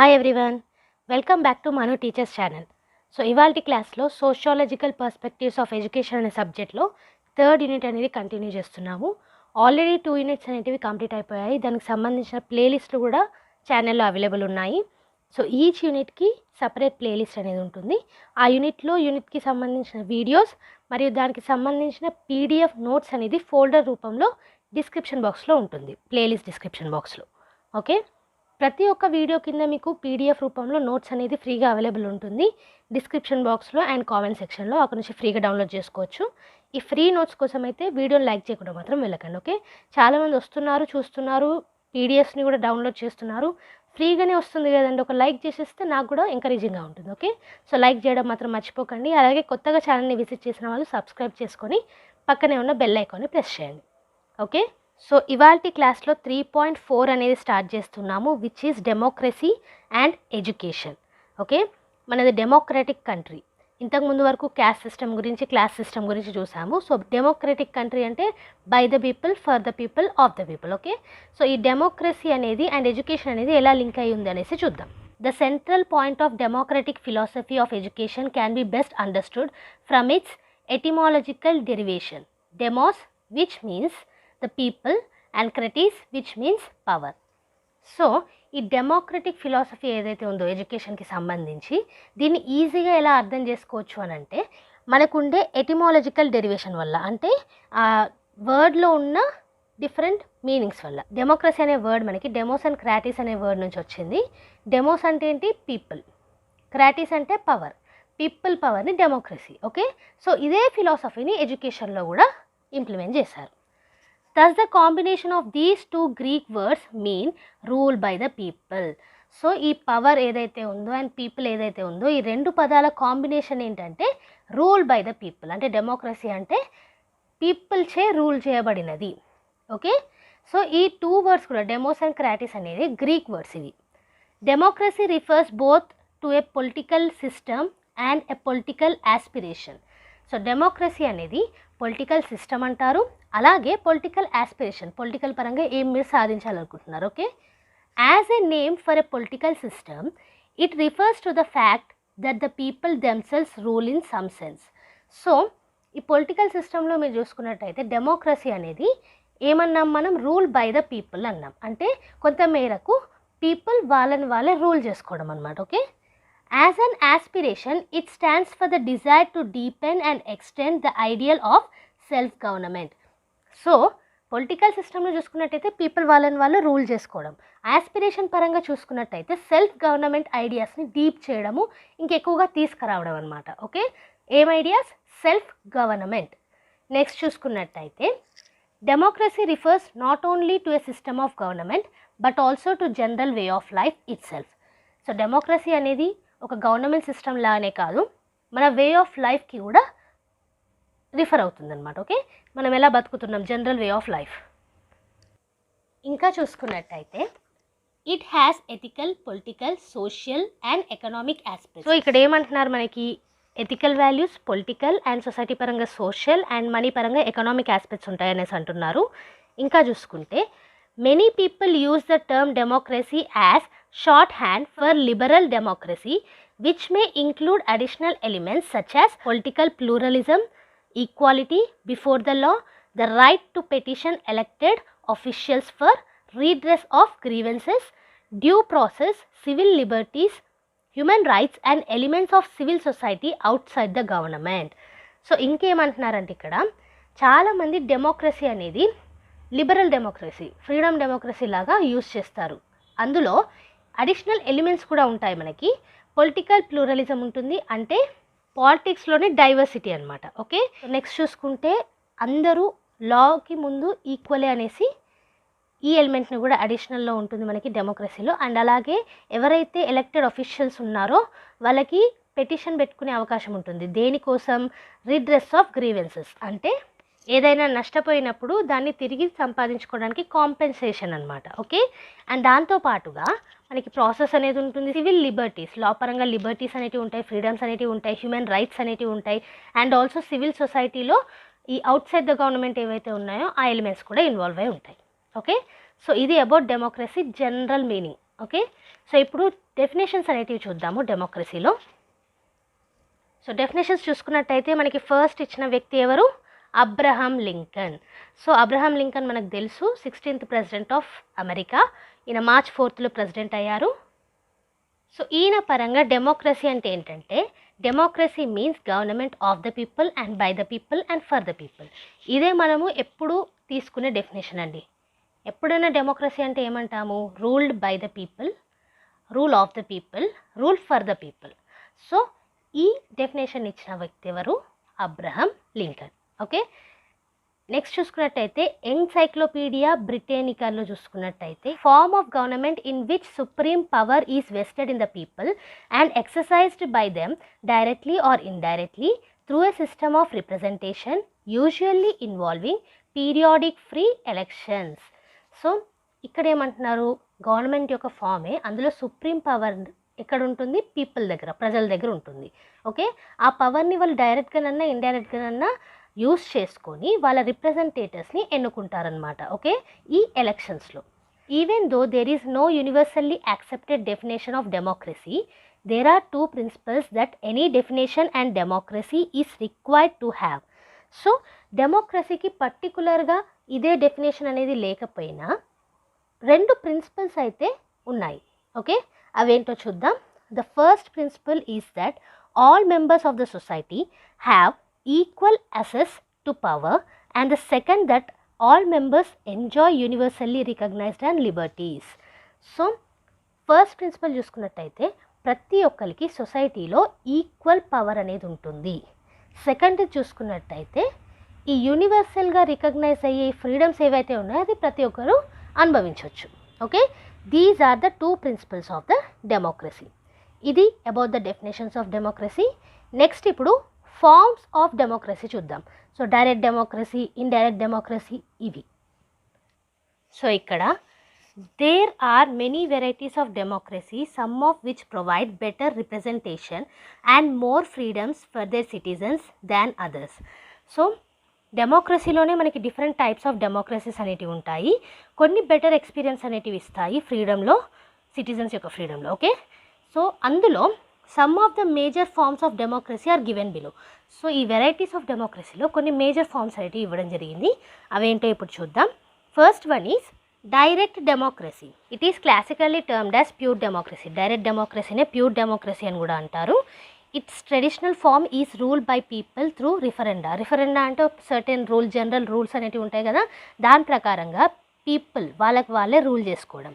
Hi everyone, welcome back to Manu teachers channel. So ఇవాల్టి క్లాస్లో sociological perspectives of education అనే సబ్జెక్ట్లో third unit అనేది కంటిన్యూ చేస్తున్నాము. ఆల్రెడీ 2 యూనిట్స్ అనేటివి కంప్లీట్ అయిపోయాయి. దానికి సంబంధించిన ప్లేలిస్ట్లు కూడా ఛానల్లో అవైలబుల్ ఉన్నాయి. సో ఈచ్ యూనిట్కి సపరేట్ ప్లేలిస్ట్ అనేది ఉంటుంది. ఆ యూనిట్కి సంబంధించిన వీడియోస్ మరియు దానికి సంబంధించిన పీడిఎఫ్ నోట్స్ అనేది ఫోల్డర్ రూపంలో డిస్క్రిప్షన్ బాక్స్లో ఉంటుంది, ప్లేలిస్ట్ డిస్క్రిప్షన్ బాక్స్లో. ఓకే, ప్రతి ఒక్క వీడియో కింద మీకు పీడిఎఫ్ రూపంలో నోట్స్ అనేది ఫ్రీగా అవైలబుల్ ఉంటుంది డిస్క్రిప్షన్ బాక్స్లో అండ్ కామెంట్ సెక్షన్లో. అక్కడ నుంచి ఫ్రీగా డౌన్లోడ్ చేసుకోవచ్చు. ఈ ఫ్రీ నోట్స్ కోసం అయితే వీడియోని లైక్ చేయకుండా మాత్రం వెళ్ళకండి. ఓకే, చాలామంది వస్తున్నారు, చూస్తున్నారు, పీడిఎఫ్స్ని కూడా డౌన్లోడ్ చేస్తున్నారు. ఫ్రీగానే వస్తుంది కదండి, ఒక లైక్ చేసేస్తే నాకు కూడా ఎంకరేజింగ్గా ఉంటుంది. ఓకే, సో లైక్ చేయడం మాత్రం మర్చిపోకండి. అలాగే కొత్తగా ఛానల్ని విజిట్ చేసిన వాళ్ళు సబ్స్క్రైబ్ చేసుకొని పక్కనే ఉన్న బెల్ ఐకాన్ని ప్రెస్ చేయండి. ఓకే, సో ఇవాల్టి క్లాస్లో 3.4 అనేది స్టార్ట్ చేస్తున్నాము, which is democracy and education. Okay, మనది డెమోక్రటిక్ కంట్రీ. ఇంతకుముందు వరకు క్యాస్ట్ సిస్టమ్ గురించి, క్లాస్ సిస్టమ్ గురించి చూసాము. సో డెమోక్రటిక్ కంట్రీ అంటే by the people, for the people, of the people. Okay, so ఈ డెమోక్రసీ అనేది అండ్ ఎడ్యుకేషన్ అనేది ఎలా లింక్ అయి ఉంది అనేసి చూద్దాం. The central point of democratic philosophy of education can be best understood from its etymological derivation. Demos, which means the people, and kratos, which means power. So ఈ democratic philosophy ఏదైతే ఉందో ఎడ్యుకేషన్కి సంబంధించి దీన్ని ఈజీగా ఎలా అర్థం చేసుకోవచ్చు అని అంటే మనకుండే ఎటిమాలజికల్ డెరివేషన్ వల్ల, అంటే ఆ వర్డ్లో ఉన్న డిఫరెంట్ మీనింగ్స్ వల్ల. డెమోక్రసీ అనే వర్డ్ మనకి డెమోస్ అండ్ క్రాటీస్ అనే వర్డ్ నుంచి వచ్చింది. డెమోస్ అంటే ఏంటి? పీపుల్. క్రాటీస్ అంటే పవర్. పీపుల్ పవర్ని డెమోక్రసీ. ఓకే, సో ఇదే ఫిలాసఫీని ఎడ్యుకేషన్లో కూడా ఇంప్లిమెంట్ చేశారు. Thus the combination of these two Greek words mean rule by the people. So ఈ పవర్ ఏదైతే ఉందో అండ్ పీపుల్ ఏదైతే ఉందో ఈ రెండు పదాల కాంబినేషన్ ఏంటంటే రూల్ బై ద పీపుల్. అంటే డెమోక్రసీ అంటే పీపుల్ చే రూల్ చేయబడినది. ఓకే, సో ఈ 2 వర్డ్స్ కూడా డెమోస్ అండ్ క్రాటిస్ అనేది గ్రీక్ వర్డ్స్ ఇవి. Democracy refers both to a political system and a political aspiration. So democracy అనేది పొలిటికల్ సిస్టమ్ అంటారు, అలాగే పొలిటికల్ ఆస్పిరేషన్, పొలిటికల్ పరంగా ఏం మీరు సాధించాలనుకుంటున్నారు. Okay, as a name for a political system it refers to the fact that the people themselves rule in some sense. So ఈ political సిస్టంలో మీరు చూసుకున్నట్టయితే డెమోక్రసీ అనేది ఏమన్నాం మనం? రూల్ బై ద పీపుల్ అన్నాం. అంటే కొంత మేరకు పీపుల్ వాళ్ళని వాళ్ళే రూల్ చేసుకోవడం అన్నమాట. Okay, as an aspiration it stands for the desire to deepen and extend the ideal of self government. So political సిస్టంలో చూసుకున్నట్టయితే పీపుల్ వాళ్ళని వాళ్ళు రూల్ చేసుకోవడం, ఆస్పిరేషన్ పరంగా చూసుకున్నట్టయితే సెల్ఫ్ గవర్నమెంట్ ఐడియాస్ని డీప్ చేయడము, ఇంకెక్కువగా తీసుకురావడం అనమాట. ఓకే, ఏం ఐడియాస్? Self government. నెక్స్ట్ చూసుకున్నట్టయితే democracy refers not only to a system of government but also to general way of life it self. So democracy అనేది ఒక గవర్నమెంట్ సిస్టమ్ లానే కాదు, మన వే ఆఫ్ లైఫ్కి కూడా రిఫర్ అవుతుందన్నమాట. ఓకే, మనం ఎలా బతుకుతున్నాం, జనరల్ వే ఆఫ్ లైఫ్. ఇంకా చూసుకున్నట్టయితే it has ethical, political, social and economic aspects. So ఇక్కడ ఏమంటున్నారు మనకి? Ethical values, political and society పరంగా సోషల్ అండ్ మనీ పరంగా ఎకనామిక్ ఆస్పెక్ట్స్ ఉంటాయనేసి అంటున్నారు. ఇంకా చూసుకుంటే many people use the term democracy as shorthand for liberal democracy, which may include additional elements such as political pluralism, equality before the law, the right to petition elected officials for redress of grievances, due process, civil liberties, human rights and elements of civil society outside the government. So ఇంకేమంటున్నారంటే ఇక్కడ చాలామంది democracy అనేది liberal democracy, freedom democracy లాగా use చేస్తారు. అందులో additional elements కూడా ఉంటాయి మనకి. పొలిటికల్ ప్లూరలిజం ఉంటుంది, అంటే పాలిటిక్స్లోనే డైవర్సిటీ అనమాట. ఓకే, నెక్స్ట్ చూసుకుంటే అందరూ లాకి ముందు ఈక్వలే అనేసి ఈ ఎలిమెంట్ని కూడా అడిషనల్లో ఉంటుంది మనకి డెమోక్రసీలో. అండ్ అలాగే ఎవరైతే ఎలక్టెడ్ అఫీషియల్స్ ఉన్నారో వాళ్ళకి పెటిషన్ పెట్టుకునే అవకాశం ఉంటుంది. దేనికోసం? రిడ్రెస్ ఆఫ్ గ్రీవెన్సెస్, అంటే ఏదైనా నష్టపోయినప్పుడు దాన్ని తిరిగి సంపాదించుకోవడానికి కాంపెన్సేషన్ అనమాట. ఓకే, అండ్ దాంతోపాటుగా మనకి ప్రాసెస్ అనేది ఉంటుంది. సివిల్ లిబర్టీస్, లా పరంగా లిబర్టీస్ అనేటివి ఉంటాయి, ఫ్రీడమ్స్ అనేటివి ఉంటాయి, హ్యూమన్ రైట్స్ అనేటివి ఉంటాయి. అండ్ ఆల్సో సివిల్ సొసైటీలో ఈ అవుట్ సైడ్ ద గవర్నమెంట్ ఏవైతే ఉన్నాయో ఆ ఎలిమెంట్స్ కూడా ఇన్వాల్వ్ అయి ఉంటాయి. ఓకే, సో ఇది about democracy general meaning. Okay, so ఇప్పుడు డెఫినేషన్స్ అనేటివి చూద్దాము డెమోక్రసీలో. సో డెఫినేషన్స్ చూసుకున్నట్టయితే మనకి ఫస్ట్ ఇచ్చిన వ్యక్తి ఎవరు? Abraham Lincoln. So Abraham Lincoln మనకు తెలుసు 16th ప్రెసిడెంట్ ఆఫ్ అమెరికా. ఈయన March 4th ప్రెసిడెంట్ అయ్యారు. సో ఈయన పరంగా డెమోక్రసీ అంటే ఏంటంటే, democracy means government of the people and by the people and for the people. ఇదే మనము ఎప్పుడు తీసుకునే డెఫినేషన్ అండి. ఎప్పుడైనా డెమోక్రసీ అంటే ఏమంటాము? Ruled by the people, rule of the people, rule for the people. So ఈ డెఫినేషన్ ఇచ్చిన వ్యక్తి ఎవరు? Abraham Lincoln. ఓకే, నెక్స్ట్ చూసుకున్నట్టయితే ఎన్సైక్లోపీడియా బ్రిటానికాలో చూసుకున్నట్టయితే form of government in which supreme power is vested in the people and exercised by them directly or indirectly through a system of representation usually involving periodic free elections. So ఇక్కడ ఏమంటున్నారు? Government యొక్క ఫామే, అందులో supreme power ఎక్కడ ఉంటుంది? People దగ్గర, ప్రజల దగ్గర ఉంటుంది. ఓకే, ఆ పవర్ని వాళ్ళు డైరెక్ట్గానన్నా ఇండైరెక్ట్గానన్నా యూస్ చేసుకొని వాళ్ళ రిప్రజెంటేటివ్స్ని ఎన్నుకుంటారనమాట. ఓకే, ఈ ఎలక్షన్స్లో. Even though there is no universally accepted definition of democracy, there are 2 principles that any definition and democracy is required to have. So డెమోక్రసీకి పర్టికులర్గా ఇదే డెఫినేషన్ అనేది లేకపోయినా 2 ప్రిన్సిపల్స్ అయితే ఉన్నాయి. ఓకే, అవేంటో చూద్దాం. The first principle is that all members of the society have equal access to power, and the second that all members enjoy universally recognized and liberties. So first principle చూసుకున్నట్టయితే ప్రతి ఒక్కరికి సొసైటీలో equal power అనేది ఉంటుంది. Second చూసుకున్నట్టయితే ఈ యూనివర్సల్గా recognise అయ్యే freedoms ఏవైతే ఉన్నాయో అది ప్రతి ఒక్కరు అనుభవించవచ్చు. Okay, these are the 2 principles of the democracy. ఇది about the definitions of democracy. Next ఇప్పుడు ఫార్మ్స్ ఆఫ్ డెమోక్రసీ చూద్దాం. So direct democracy, indirect democracy ఇవి. సో ఇక్కడ there are many varieties of democracy, some of which provide better representation and more freedoms for their citizens than others. So డెమోక్రసీలోనే మనకి different types of democracies అనేటివి ఉంటాయి. కొన్ని better experience అనేటివి ఇస్తాయి ఫ్రీడమ్లో, సిటిజన్స్ యొక్క ఫ్రీడమ్లో. ఓకే, సో అందులో some of the major forms of democracy are given below. So ఈ వెరైటీస్ ఆఫ్ డెమోక్రసీలో కొన్ని మేజర్ ఫార్మ్స్ అనేటివి ఇవ్వడం జరిగింది. అవేంటో ఇప్పుడు చూద్దాం. First one is direct democracy. It is classically termed as pure democracy. Direct డెమోక్రసీనే ప్యూర్ డెమోక్రసీ అని కూడా అంటారు. It's traditional form is rule by people through referenda. Referenda అంటే సర్టెన్ రూల్, జనరల్ రూల్స్ అనేటివి ఉంటాయి కదా, దాని ప్రకారంగా పీపుల్ వాళ్ళకి వాళ్ళే రూల్ చేసుకోవడం.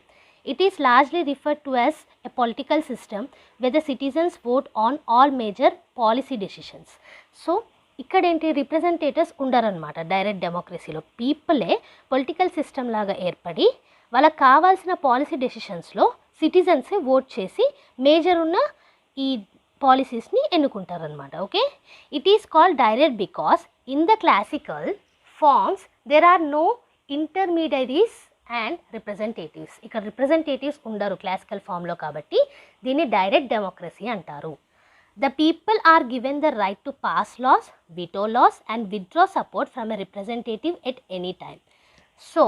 It is largely referred to as a political system where the citizens vote on all major policy decisions. So ఇక్కడ ఏంటి, రిప్రజెంటేటివ్స్ ఉండరనమాట డైరెక్ట్ డెమోక్రసీలో. పీపులే పొలిటికల్ సిస్టమ్ లాగా ఏర్పడి వాళ్ళకి కావాల్సిన పాలసీ డెసిషన్స్లో సిటిజన్సే ఓట్ చేసి మేజర్ ఉన్న ఈ పాలసీస్ని ఎన్నుకుంటారనమాట. Okay, it is called direct because in the classical forms there are no intermediaries and representatives. ఇక్కడ రిప్రజెంటేటివ్స్ ఉండరు క్లాసికల్ ఫామ్లో, కాబట్టి దీన్ని డైరెక్ట్ డెమోక్రసీ అంటారు. The people are given the right to pass laws, veto laws and withdraw support from a representative at any time. So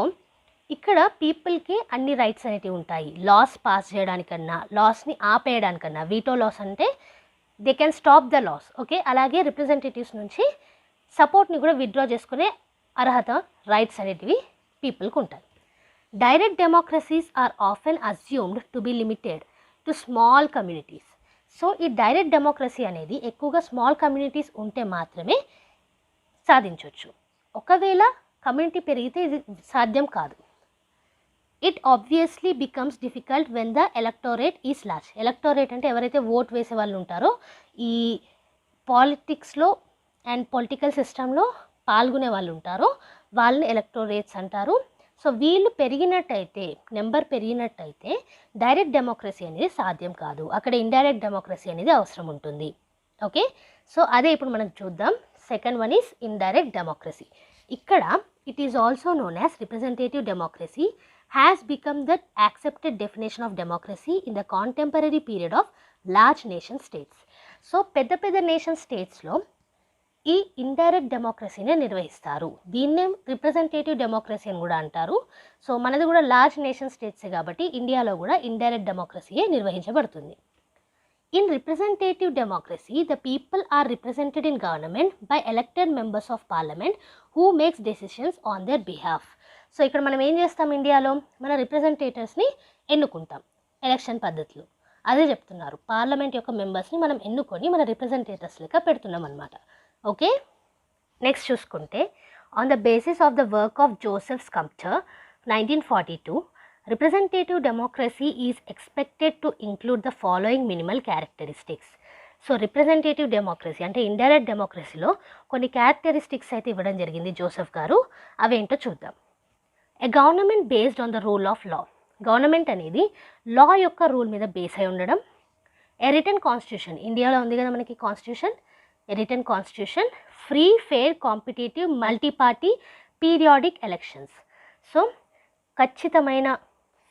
ఇక్కడ పీపుల్కి అన్ని rights అనేటివి ఉంటాయి. లాస్ పాస్ చేయడానికన్నా, లాస్ని ఆపేయడానికన్నా. వీటో లాస్ అంటే they can stop the laws. Okay, అలాగే representatives నుంచి సపోర్ట్ని కూడా విత్డ్రా చేసుకునే అర్హత, రైట్స్ అనేటివి పీపుల్కి ఉంటాయి. Direct democracies are often assumed to be limited to small communities. So ఈ డైరెక్ట్ డెమోక్రసీ అనేది ఎక్కువగా స్మాల్ కమ్యూనిటీస్ ఉంటే మాత్రమే సాధించవచ్చు. ఒకవేళ కమ్యూనిటీ పెరిగితే ఇది సాధ్యం కాదు. It obviously becomes difficult when the electorate is large. Electorate అంటే ఎవరైతే ఓట్ వేసే వాళ్ళు ఉంటారో, ఈ పాలిటిక్స్లో అండ్ పొలిటికల్ సిస్టంలో పాల్గొనే వాళ్ళు ఉంటారో వాళ్ళని ఎలక్టోరేట్స్ అంటారు. సో వీళ్ళు పెరిగినట్టయితే, నెంబర్ పెరిగినట్టయితే డైరెక్ట్ డెమోక్రసీ అనేది సాధ్యం కాదు. అక్కడ ఇండైరెక్ట్ డెమోక్రసీ అనేది అవసరం ఉంటుంది. ఓకే, సో అదే ఇప్పుడు మనం చూద్దాం. Second one is indirect democracy. ఇక్కడ it is also known as representative democracy has become the accepted definition of democracy in the contemporary period of large nation states. So పెద్ద పెద్ద నేషన్ స్టేట్స్లో ఈ indirect డెమోక్రసీనే నిర్వహిస్తారు. దీన్నే రిప్రజెంటేటివ్ డెమోక్రసీ అని కూడా అంటారు. సో మనది కూడా లార్జ్ నేషన్ స్టేట్సే కాబట్టి ఇండియాలో కూడా ఇండైరెక్ట్ డెమోక్రసీయే నిర్వహించబడుతుంది. In representative democracy, the people are represented in government by elected members of parliament who makes decisions on their behalf. So ఇక్కడ మనం ఏం చేస్తాం, ఇండియాలో మన రిప్రజెంటేటివ్స్ని ఎన్నుకుంటాం ఎలక్షన్ పద్ధతిలో. అదే చెప్తున్నారు, పార్లమెంట్ యొక్క మెంబర్స్ని మనం ఎన్నుకొని మన రిప్రజెంటేటివ్స్ లెక్క పెడుతున్నాం అనమాట. ఓకే, నెక్స్ట్ చూసుకుంటే on the basis of the work of Joseph Schumpeter 1942, representative democracy is expected to include the following minimal characteristics. So representative democracy అంటే ఇండైరెక్ట్ డెమోక్రసీలో కొన్ని క్యారెక్టరిస్టిక్స్ అయితే ఇవ్వడం జరిగింది జోసెఫ్ గారు. అవేంటో చూద్దాం. ఎ government based on the rule of law. Government అనేది లా యొక్క రూల్ మీద బేస్ అయి ఉండడం. ఎ రిటన్ కాన్స్టిట్యూషన్, ఇండియాలో ఉంది కదా మనకి constitution, a written constitution. Free, fair, competitive, multiparty, periodic elections. So ఖచ్చితమైన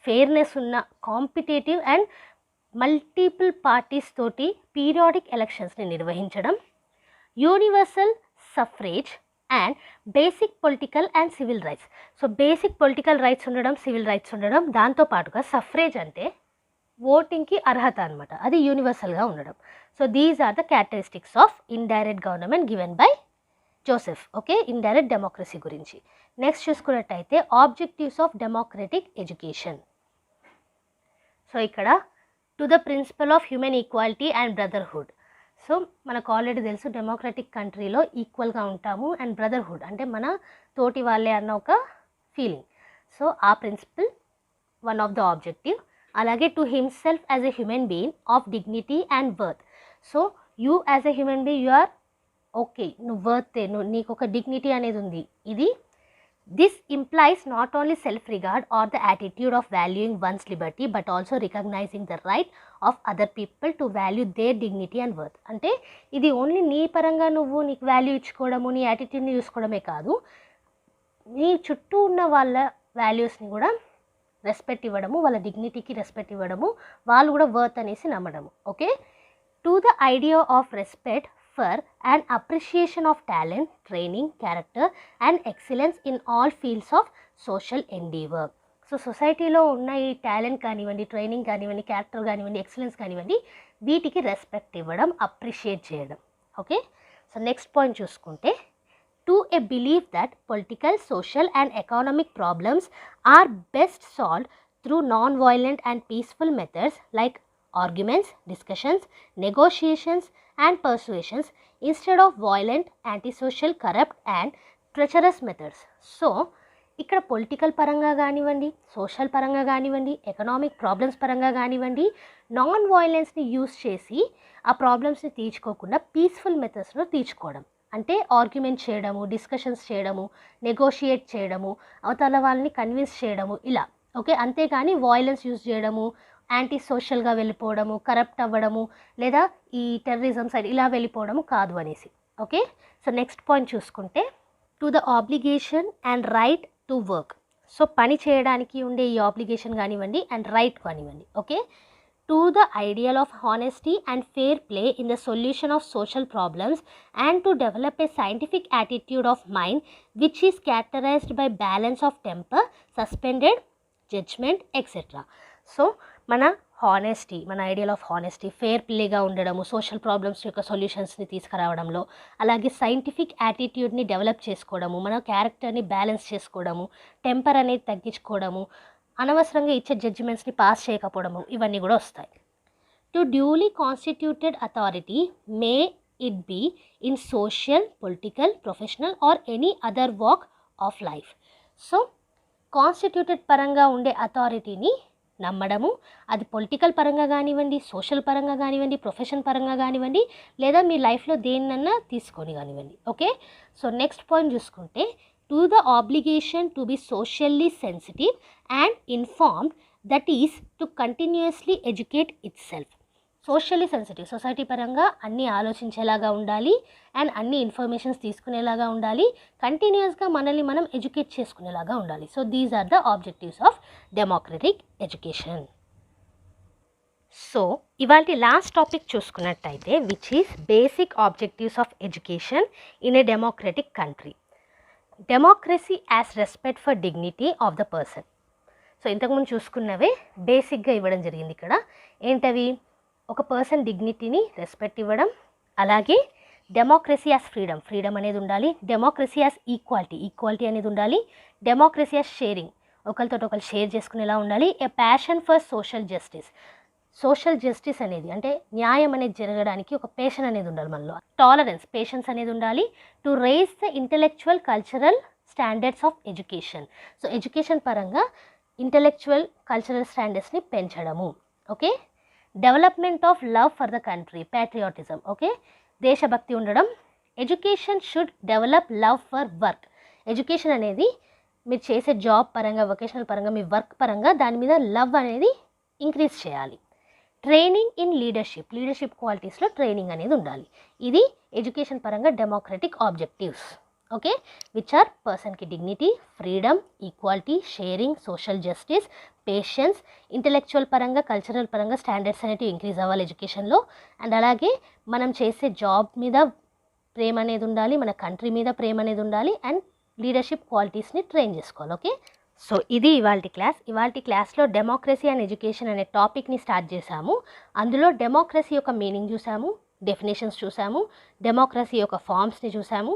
ఫెయిర్నెస్ ఉన్న కాంపిటేటివ్ అండ్ మల్టిపుల్ పార్టీస్ తోటి పీరియాడిక్ ఎలక్షన్స్ని నిర్వహించడం. Universal suffrage and basic political and civil rights. So basic political rights ఉండడం, సివిల్ రైట్స్ ఉండడం. దాంతోపాటుగా suffrage అంటే ఓటింగ్కి అర్హత అనమాట, అది యూనివర్సల్గా ఉండడం. So these are the characteristics of indirect government given by Joseph. Okay, indirect democracy గురించి. నెక్స్ట్ చూసుకున్నట్టయితే objectives of democratic education. So ఇక్కడ to the principle of human equality and brotherhood. So మనకు ఆల్రెడీ తెలుసు డెమోక్రటిక్ కంట్రీలో ఈక్వల్గా ఉంటాము and brotherhood అంటే మన తోటి వాళ్ళే అన్న ఒక ఫీలింగ్. సో ఆ principle one of the objective. అలాగే to himself as a human being of dignity and worth. So you as a human being you are okay, నువ్వు వర్తే, నీకు ఒక డిగ్నిటీ అనేది ఉంది. ఇది this implies not only self regard or the attitude of valuing one's liberty but also recognizing the right of other people to value their dignity and worth. అంటే ఇది only నీ పరంగా నువ్వు నీకు వాల్యూ ఇచ్చుకోవడము, నీ యాటిట్యూడ్ని చూసుకోవడమే కాదు, నీ చుట్టూ ఉన్న వాళ్ళ వాల్యూస్ని కూడా రెస్పెక్ట్ ఇవ్వడము, వాళ్ళ డిగ్నిటీకి రెస్పెక్ట్ ఇవ్వడము, వాళ్ళు కూడా వర్త్ అనేసి నమ్మడము. Okay, to the idea of respect for an appreciation of talent, training, character and excellence in all fields of social endeavor. So సొసైటీలో ఉన్న ఈ టాలెంట్ కానివ్వండి, ట్రైనింగ్ కానివ్వండి, క్యారెక్టర్ కానివ్వండి, ఎక్సలెన్స్ కానివ్వండి, వీటికి రెస్పెక్ట్ ఇవ్వడం, అప్రిషియేట్ చేయడం. ఓకే, సో నెక్స్ట్ పాయింట్ చూసుకుంటే to a believe that political, social and economic problems are best solved through non violent and peaceful methods like arguments, discussions, negotiations and persuasions instead of violent, antisocial, corrupt and treacherous methods. So ఇక్కడ political పరంగా కానివ్వండి, social పరంగా కానివ్వండి, economic problems పరంగా కానివ్వండి, non వైలెన్స్ని use చేసి ఆ ప్రాబ్లమ్స్ని తీర్చుకోకుండా పీస్ఫుల్ మెథడ్స్లో తీర్చుకోవడం. అంటే ఆర్గ్యుమెంట్ చేయడము, డిస్కషన్స్ చేయడము, నెగోషియేట్ చేయడము, అవతల వాళ్ళని కన్విన్స్ చేయడము, ఇలా. ఓకే, అంతేగాని వాయిలెన్స్ యూజ్ చేయడము, యాంటీ సోషల్గా వెళ్ళిపోవడము, కరప్ట్ అవ్వడము, లేదా ఈ టెర్రరిజం సైడ్ ఇలా వెళ్ళిపోవడము కాదు అనేసి. ఓకే, సో నెక్స్ట్ పాయింట్ చూసుకుంటే to the obligation and right to work. So పని చేయడానికి ఉండే ఈ ఆబ్లిగేషన్ కానివ్వండి అండ్ రైట్ కానివ్వండి. Okay, to the ideal of honesty and fair play in the solution of social problems and to develop a scientific attitude of mind which is characterised by balance of temper, suspended judgement etcetera. So మన honesty, మన ideal of honesty, fair ప్లేగా ఉండడము, social problems యొక్క సొల్యూషన్స్ని తీసుకురావడంలో, అలాగే scientific యాటిట్యూడ్ని develop చేసుకోవడము, మన క్యారెక్టర్ని బ్యాలెన్స్ చేసుకోవడము, టెంపర్ అనేది తగ్గించుకోవడము, అనవసరంగా ఇచ్చే జడ్జిమెంట్స్ని పాస్ చేయకపోవడము, ఇవన్నీ కూడా వస్తాయి. To duly constituted authority may it be in social, political, professional or any other walk of life. So constituted పరంగా ఉండే అథారిటీని నమ్మడము, అది పొలిటికల్ పరంగా కానివ్వండి, సోషల్ పరంగా కానివ్వండి, ప్రొఫెషన్ పరంగా కానివ్వండి, లేదా మీ లైఫ్లో దేన్నన్నా తీసుకొని కానివ్వండి. ఓకే, సో నెక్స్ట్ పాయింట్ చూసుకుంటే to the obligation to be socially sensitive and informed that is to continuously educate it self. Socially sensitive, society పరంగా అన్నీ ఆలోచించేలాగా ఉండాలి అండ్ అన్ని ఇన్ఫర్మేషన్స్ తీసుకునేలాగా ఉండాలి, కంటిన్యూస్గా మనల్ని మనం ఎడ్యుకేట్ చేసుకునేలాగా ఉండాలి. So these are the objectives of democratic education. So ఇవాళ లాస్ట్ టాపిక్ చూసుకున్నట్టయితే which is basic objectives of education in a democratic country. Democracy as respect for dignity of the person. So ఇంతకుముందు చూసుకున్నవే బేసిక్గా ఇవ్వడం జరిగింది. ఇక్కడ ఏంటవి? ఒక పర్సన్ డిగ్నిటీని రెస్పెక్ట్ ఇవ్వడం, అలాగే డెమోక్రసీ యాజ్ ఫ్రీడమ్, ఫ్రీడమ్ అనేది ఉండాలి. డెమోక్రసీ యాజ్ ఈక్వాలిటీ, ఈక్వాలిటీ అనేది ఉండాలి. డెమోక్రసీ యాజ్ షేరింగ్, ఒకరితో ఒకరు షేర్ చేసుకునేలా ఉండాలి. ఏ passion for social justice, social justice అనేది అంటే న్యాయం అనేది జరగడానికి ఒక పేషన్ అనేది ఉండాలి మనలో. టాలరెన్స్, పేషెన్స్ అనేది ఉండాలి. To raise the intellectual cultural standards of education. So education పరంగా ఇంటెలెక్చువల్ కల్చరల్ స్టాండర్డ్స్ని పెంచడము. Okay. Development of love for the country, patriotism. Okay, దేశభక్తి ఉండడం. Education should develop love for work. Education అనేది మీరు చేసే జాబ్ పరంగా, వొకేషనల్ పరంగా, మీ వర్క్ పరంగా దాని మీద లవ్ అనేది ఇంక్రీజ్ చేయాలి. ట్రైనింగ్ ఇన్ లీడర్షిప్, లీడర్షిప్ క్వాలిటీస్లో ట్రైనింగ్ అనేది ఉండాలి. ఇది ఎడ్యుకేషన్ పరంగా democratic objectives. Okay, which are పర్సన్కి dignity, freedom, equality, sharing, social justice, patience, intellectual పరంగా, కల్చరల్ పరంగా స్టాండర్డ్స్ అనేవి ఇంక్రీజ్ అవ్వాలి ఎడ్యుకేషన్లో. అండ్ అలాగే మనం చేసే జాబ్ మీద ప్రేమ అనేది ఉండాలి, మన కంట్రీ మీద ప్రేమ అనేది ఉండాలి, అండ్ లీడర్షిప్ క్వాలిటీస్ని ట్రైన్ చేసుకోవాలి. ఓకే, సో ఇది ఇవాల్టి క్లాస్. ఇవాల్టి క్లాస్లో డెమోక్రసీ అండ్ ఎడ్యుకేషన్ అనే టాపిక్ని స్టార్ట్ చేశాము. అందులో డెమోక్రసీ యొక్క మీనింగ్ చూసాము, డెఫినేషన్స్ చూసాము, డెమోక్రసీ యొక్క ఫార్మ్స్ని చూసాము,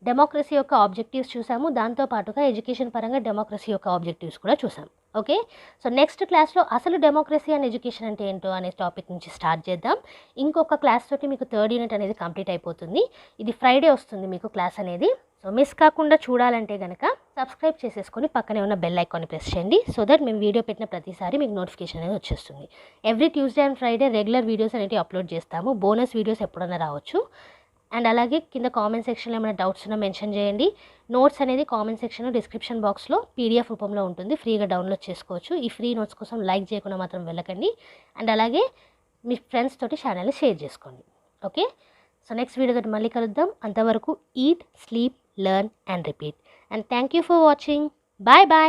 డెమోక్రసీ యొక్క ఆబ్జెక్టివ్స్ చూసాము. దాంతోపాటుగా ఎడ్యుకేషన్ పరంగా డెమోక్రసీ యొక్క ఆబ్జెక్టివ్స్ కూడా చూసాం. ఓకే, సో నెక్స్ట్ క్లాస్లో అసలు డెమోక్రసీ అండ్ ఎడ్యుకేషన్ అంటే ఏంటో అనే టాపిక్ నుంచి స్టార్ట్ చేద్దాం. ఇంకొక క్లాస్ తోటి మీకు థర్డ్ యూనిట్ అనేది కంప్లీట్ అయిపోతుంది. ఇది ఫ్రైడే వస్తుంది మీకు క్లాస్ అనేది. సో మిస్ కాకుండా చూడాలంటే కనుక సబ్స్క్రైబ్ చేసేసుకొని పక్కనే ఉన్న బెల్ ఐకాన్ని ప్రెస్ చేయండి. సో దట్ మేము వీడియో పెట్టిన ప్రతిసారి మీకు నోటిఫికేషన్ అనేది వచ్చేస్తుంది. Every Tuesday and Friday regular videos అనేవి అప్లోడ్ చేస్తాము. బోనస్ వీడియోస్ ఎప్పుడైనా రావచ్చు. అండ్ అలాగే కింద కామెంట్ సెక్షన్లో ఏమైనా డౌట్స్ ఉన్నా మెన్షన్ చేయండి. నోట్స్ అనేది కామెంట్ సెక్షన్లో డిస్క్రిప్షన్ బాక్స్లో పీడిఎఫ్ రూపంలో ఉంటుంది, ఫ్రీగా డౌన్లోడ్ చేసుకోవచ్చు. ఈ ఫ్రీ నోట్స్ కోసం లైక్ చేయకుండా మాత్రం వెళ్ళకండి. అండ్ అలాగే మీ ఫ్రెండ్స్ తోటి ఛానల్ని షేర్ చేసుకోండి. ఓకే, సో నెక్స్ట్ వీడియో తోటి మళ్ళీ కలుద్దాం. అంతవరకు eat, sleep, learn and repeat. And thank you for watching. Bye bye.